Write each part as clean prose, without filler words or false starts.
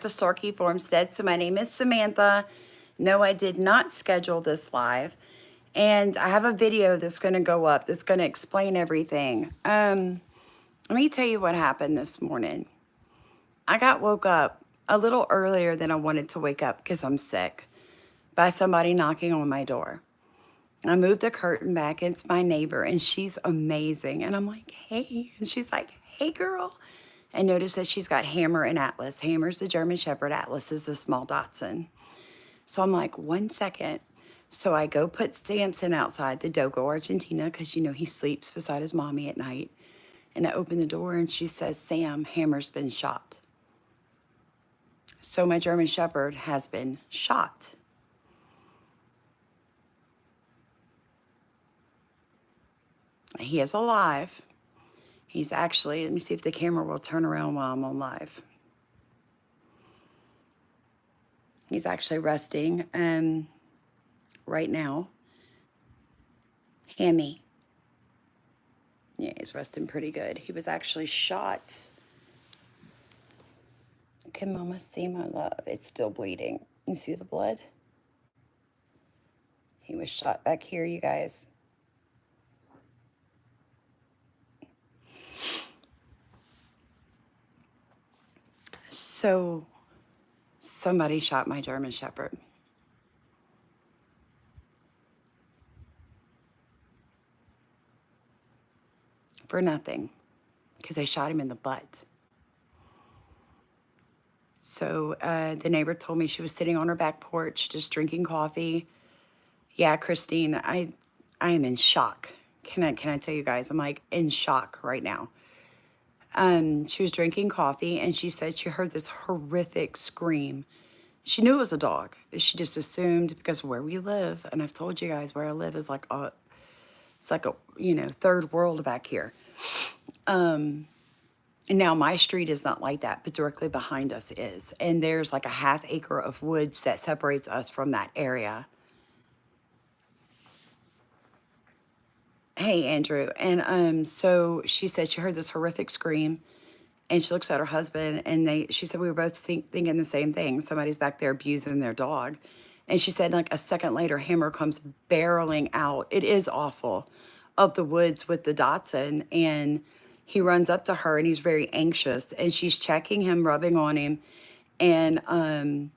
to Starkey Farmstead. So my name is Samantha. No, I did not schedule this live. And I have a video that's going to go up that's going to explain everything. Let me tell you what happened this morning. I got woke up a little earlier than I wanted to wake up because I'm sick by somebody knocking on my door. I moved the curtain back. It's my neighbor, and she's amazing. And I'm like, hey. And she's like, hey, girl. And notice that she's got Hammer and Atlas. Hammer's the German Shepherd. Atlas is the small Dachshund. So I'm like, 1 second. So I go put Samson outside the Dogo Argentina because, you know, he sleeps beside his mommy at night. And I open the door, and she says, Sam, Hammer's been shot. So my German Shepherd has been shot. He is alive. He's actually, let me see if the camera will turn around while I'm on live. He's actually resting right now. Hammy. Yeah, he's resting pretty good. He was actually shot. Can Mama see my love? It's still bleeding. You see the blood? He was shot back here, you guys. So somebody shot my German Shepherd. For nothing, because they shot him in the butt. So the neighbor told me she was sitting on her back porch just drinking coffee. Yeah, Christine, I am in shock. Can I tell you guys, I'm like in shock right now. She was drinking coffee, and she said she heard this horrific scream. She knew it was a dog. She just assumed because of where we live, and I've told you guys where I live is like it's like a, you know, third world back here. And now my street is not like that, but directly behind us is. And there's like a ½ acre of woods that separates us from that area. Hey, Andrew. And so she said she heard this horrific scream, and she looks at her husband, and she said we were both thinking the same thing. Somebody's back there abusing their dog. And she said like a second later, Hammer comes barreling out. It is awful, of the woods with the Dachshund, and he runs up to her, and he's very anxious, and she's checking him, rubbing on him, and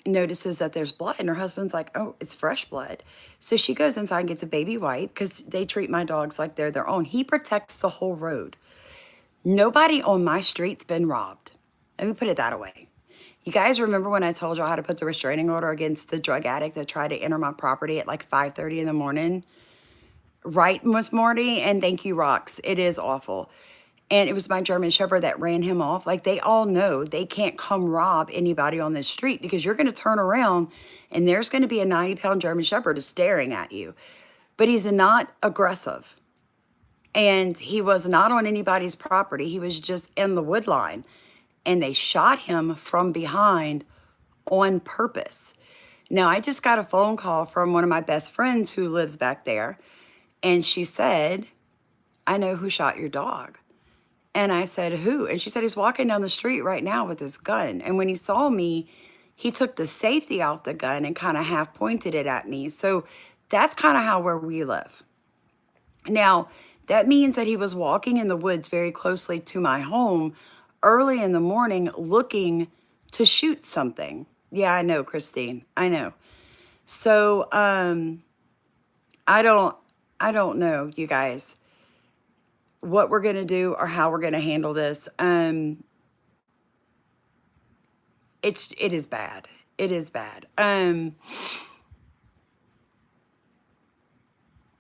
notices that there's blood, and her husband's like, oh, it's fresh blood. So she goes inside and gets a baby wipe because they treat my dogs like they're their own. He protects the whole road. Nobody on my street's been robbed. Let me put it that way. You guys remember when I told y'all how to put the restraining order against the drug addict that tried to enter my property at like 5:30 in the morning? Right, Miss Marty? And thank you, Rox. It is awful. And it was my German Shepherd that ran him off. Like, they all know they can't come rob anybody on this street because you're going to turn around and there's going to be a 90-pound German Shepherd staring at you. But he's not aggressive. And he was not on anybody's property. He was just in the wood line. And they shot him from behind on purpose. Now, I just got a phone call from one of my best friends who lives back there. And she said, I know who shot your dog. And I said, who? And she said, he's walking down the street right now with his gun. And when he saw me, he took the safety off the gun and kind of half pointed it at me. So that's kind of how where we live. Now, that means that he was walking in the woods very closely to my home early in the morning looking to shoot something. Yeah, I know, Christine. I know. So I don't know, you guys, what we're going to do or how we're going to handle this. It is bad. It is bad.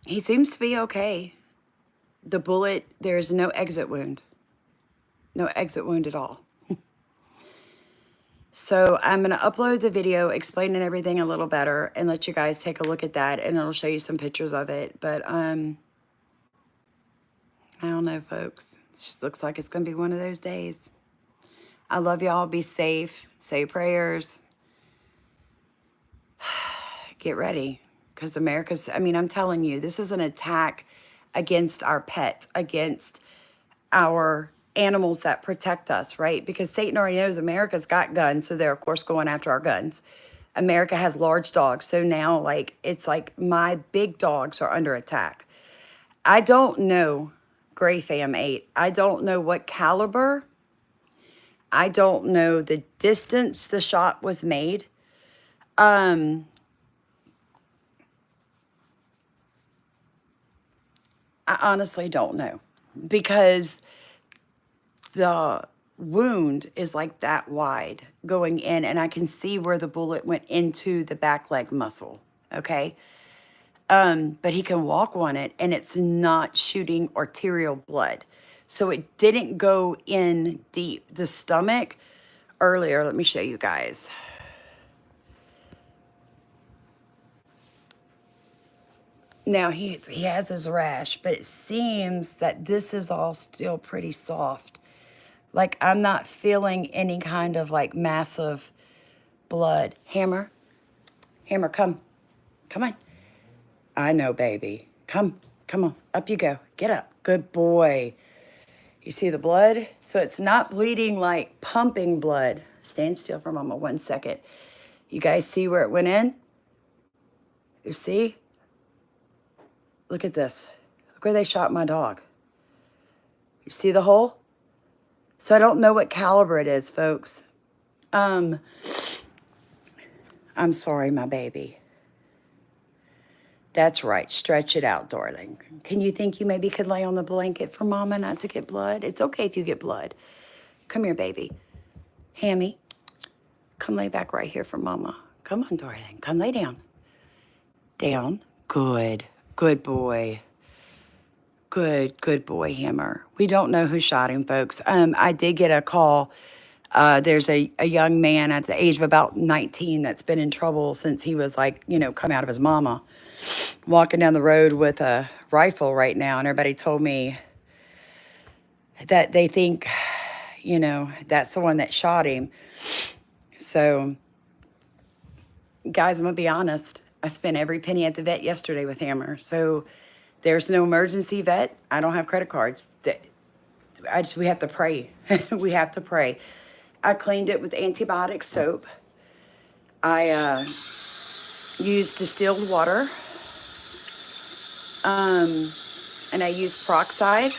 He seems to be okay. The bullet, there's no exit wound. No exit wound at all. So I'm going to upload the video explaining everything a little better and let you guys take a look at that, and it'll show you some pictures of it. But I don't know, folks. It just looks like it's going to be one of those days. I love y'all. Be safe. Say prayers. Get ready. Because America's, I mean, I'm telling you, this is an attack against our pets, against our animals that protect us, right? Because Satan already knows America's got guns, so they're of course going after our guns. America has large dogs, so now like it's like my big dogs are under attack. I don't know, Gray Fam 8. I don't know what caliber. I don't know the distance the shot was made. I honestly don't know because the wound is like that wide going in, and I can see where the bullet went into the back leg muscle. Okay. But he can walk on it and it's not shooting arterial blood. So it didn't go in deep. The stomach earlier, let me show you guys. Now he has his rash, but it seems that this is all still pretty soft. Like I'm not feeling any kind of like massive blood. Hammer, come on. I know, baby. Come on, up you go. Get up. Good boy. You see the blood? So it's not bleeding like pumping blood. Stand still for Mama 1 second. You guys see where it went in? You see? Look at this. Look where they shot my dog. You see the hole? So I don't know what caliber it is, folks. I'm sorry, my baby. That's right. Stretch it out, darling. Can you think you maybe could lay on the blanket for Mama not to get blood? It's okay if you get blood. Come here, baby. Hammy, come lay back right here for Mama. Come on, darling. Come lay down. Down. Good. Good boy. Good boy, Hammer. We don't know who shot him, folks. I did get a call. There's a young man at the age of about 19 that's been in trouble since he was like, come out of his mama, walking down the road with a rifle right now. And everybody told me that they think, that's the one that shot him. So, guys, I'm going to be honest. I spent every penny at the vet yesterday with Hammer. So, there's no emergency vet. I don't have credit cards. We have to pray. We have to pray. I cleaned it with antibiotic soap. I used distilled water. And I used peroxide.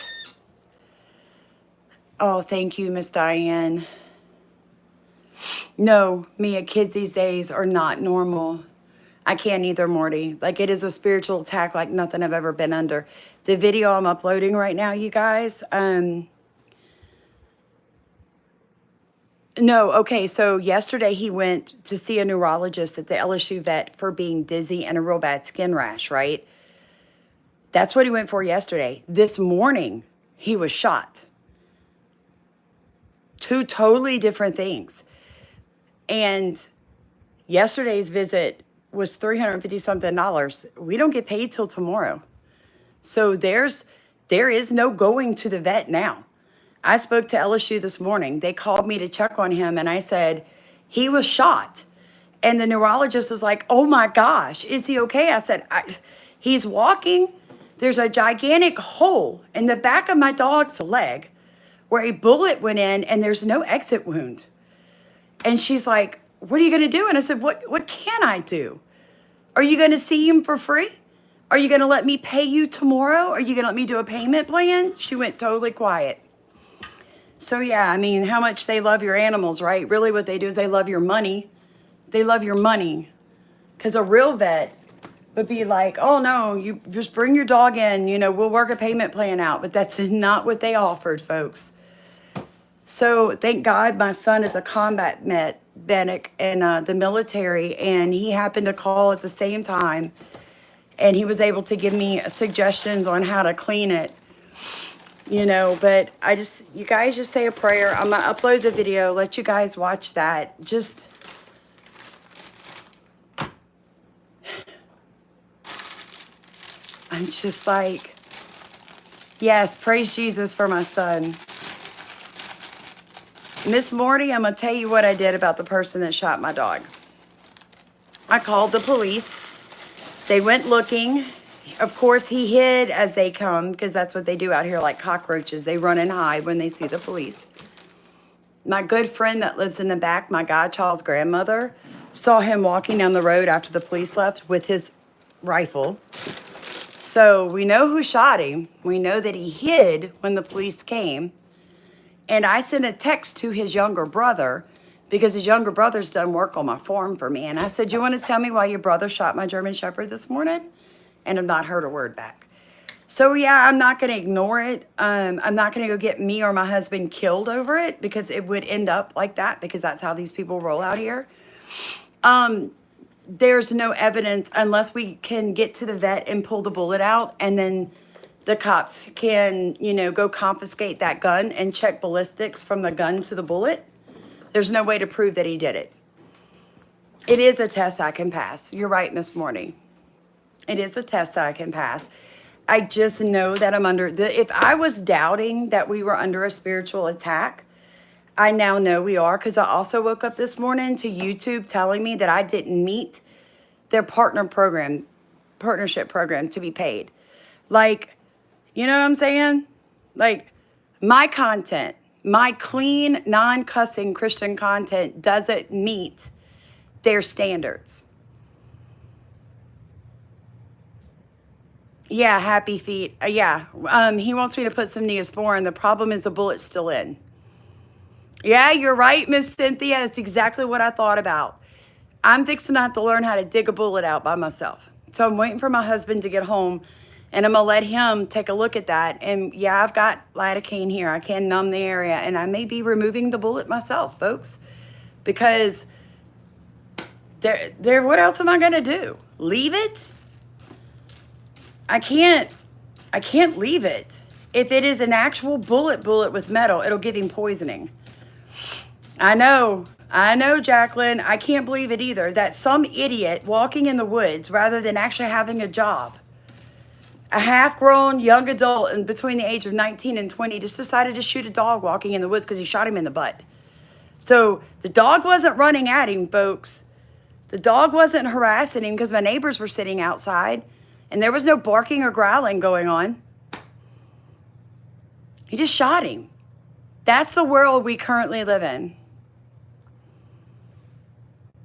Oh, thank you, Miss Diane. No, Mia, kids these days are not normal. I can't either, Morty. Like, it is a spiritual attack like nothing I've ever been under. The video I'm uploading right now, you guys, no, okay, so yesterday he went to see a neurologist at the LSU vet for being dizzy and a real bad skin rash, right? That's what he went for yesterday. This morning, he was shot. Two totally different things. And yesterday's visit was $350 something. We don't get paid till tomorrow. So there is no going to the vet now. I spoke to LSU this morning. They called me to check on him and I said, he was shot. And the neurologist was like, oh my gosh, is he okay? I said, he's walking. There's a gigantic hole in the back of my dog's leg where a bullet went in and there's no exit wound. And she's like, what are you going to do? And I said, what can I do? Are you going to see him for free? Are you going to let me pay you tomorrow? Are you going to let me do a payment plan? She went totally quiet. So yeah, I mean, how much they love your animals, right? Really what they do is they love your money. They love your money. Because a real vet would be like, oh no, you just bring your dog in, we'll work a payment plan out. But that's not what they offered, folks. So thank God my son is a combat medic in the military, and he happened to call at the same time, and he was able to give me suggestions on how to clean it, but you guys just say a prayer. I'm going to upload the video, let you guys watch that. I'm just like, yes, praise Jesus for my son. Miss Morty, I'm going to tell you what I did about the person that shot my dog. I called the police. They went looking. Of course, he hid as they come because that's what they do out here like cockroaches. They run and hide when they see the police. My good friend that lives in the back, my godchild's grandmother, saw him walking down the road after the police left with his rifle. So we know who shot him. We know that he hid when the police came. And I sent a text to his younger brother because his younger brother's done work on my farm for me. And I said, you want to tell me why your brother shot my German Shepherd this morning? And I've not heard a word back. So yeah, I'm not going to ignore it. I'm not going to go get me or my husband killed over it because it would end up like that because that's how these people roll out here. There's no evidence unless we can get to the vet and pull the bullet out, and then the cops can, you know, go confiscate that gun and check ballistics from the gun to the bullet. There's no way to prove that he did it. It is a test I can pass. You're right, Miss Morney. It is a test that I can pass. I just know that I'm under if I was doubting that we were under a spiritual attack, I now know we are, because I also woke up this morning to YouTube telling me that I didn't meet their partnership program to be paid. Like, you know what I'm saying? Like, my content, my clean, non-cussing Christian content doesn't meet their standards. Yeah, Happy Feet. Yeah, he wants me to put some Neosporin. The problem is the bullet's still in. Yeah, you're right, Miss Cynthia. That's exactly what I thought about. I'm fixing to have to learn how to dig a bullet out by myself. So I'm waiting for my husband to get home, and I'm going to let him take a look at that. And yeah, I've got lidocaine here. I can numb the area, and I may be removing the bullet myself, folks, because what else am I going to do? Leave it? I can't leave it. If it is an actual bullet with metal, it'll give him poisoning. I know, Jacqueline. I can't believe it either that some idiot walking in the woods rather than actually having a job, a half-grown young adult in between the age of 19 and 20 just decided to shoot a dog walking in the woods because he shot him in the butt. So the dog wasn't running at him, folks. The dog wasn't harassing him because my neighbors were sitting outside and there was no barking or growling going on. He just shot him. That's the world we currently live in.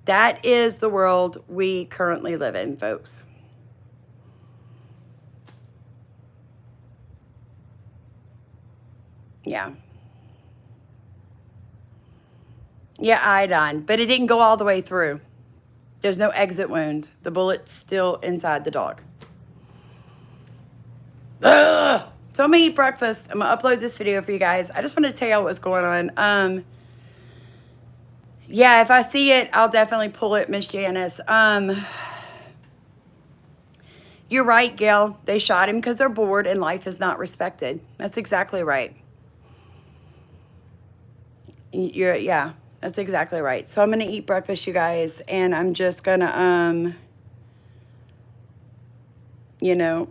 That is the world we currently live in, folks. Yeah. Yeah, iodine, but it didn't go all the way through. There's no exit wound. The bullet's still inside the dog. Ugh. So I'm gonna eat breakfast. I'm gonna upload this video for you guys. I just wanted to tell y'all what's going on. Yeah, if I see it, I'll definitely pull it, Miss Janice. You're right, Gail. They shot him because they're bored and life is not respected. That's exactly right. Yeah, that's exactly right. So I'm gonna eat breakfast, you guys, and I'm just gonna, you know,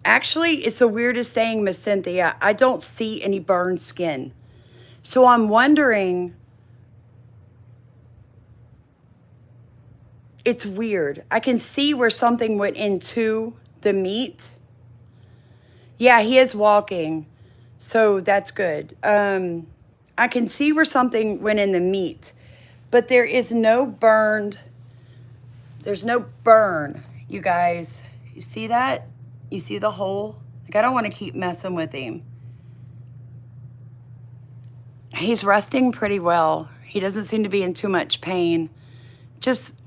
actually, it's the weirdest thing, Miss Cynthia. I don't see any burned skin. So I'm wondering, it's weird. I can see where something went into the meat. Yeah, he is walking, so that's good. I can see where something went in the meat, but there is no burned, there's no burn, you guys. You see that? You see the hole? Like, I don't want to keep messing with him. He's resting pretty well. He doesn't seem to be in too much pain. Just,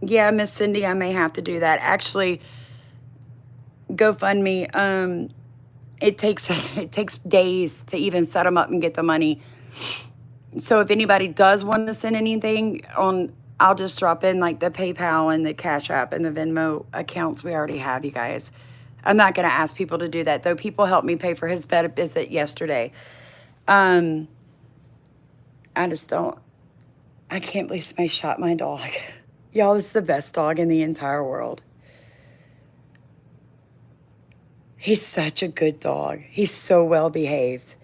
yeah, Miss Cindy, I may have to do that. Actually, GoFundMe, it takes days to even set them up and get the money. So if anybody does want to send anything on, I'll just drop in like the PayPal and the Cash App and the Venmo accounts we already have, you guys. I'm not going to ask people to do that, though. People helped me pay for his vet visit yesterday. I just don't, I can't believe somebody shot my dog. Y'all, this is the best dog in the entire world. He's such a good dog. He's so well behaved.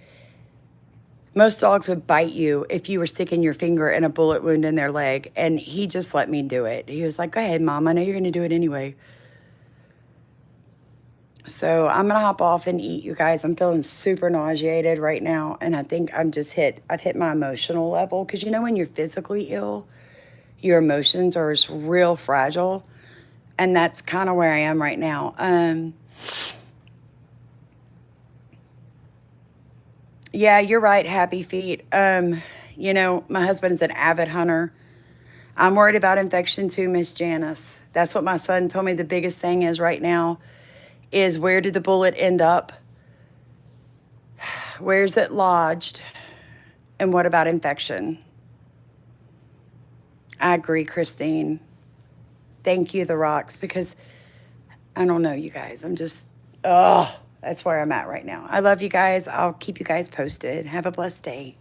Most dogs would bite you if you were sticking your finger in a bullet wound in their leg. And he just let me do it. He was like, go ahead, Mom. I know you're going to do it anyway. So I'm going to hop off and eat, you guys. I'm feeling super nauseated right now. And I think I've hit my emotional level. Because you know, when you're physically ill, your emotions are just real fragile. And that's kind of where I am right now. Yeah, you're right, Happy Feet. You know, my husband's an avid hunter. I'm worried about infection too, Miss Janice. That's what my son told me the biggest thing is right now is where did the bullet end up? Where's it lodged? And what about infection? I agree, Christine. Thank you, The Rocks, because I don't know, you guys. That's where I'm at right now. I love you guys. I'll keep you guys posted. Have a blessed day.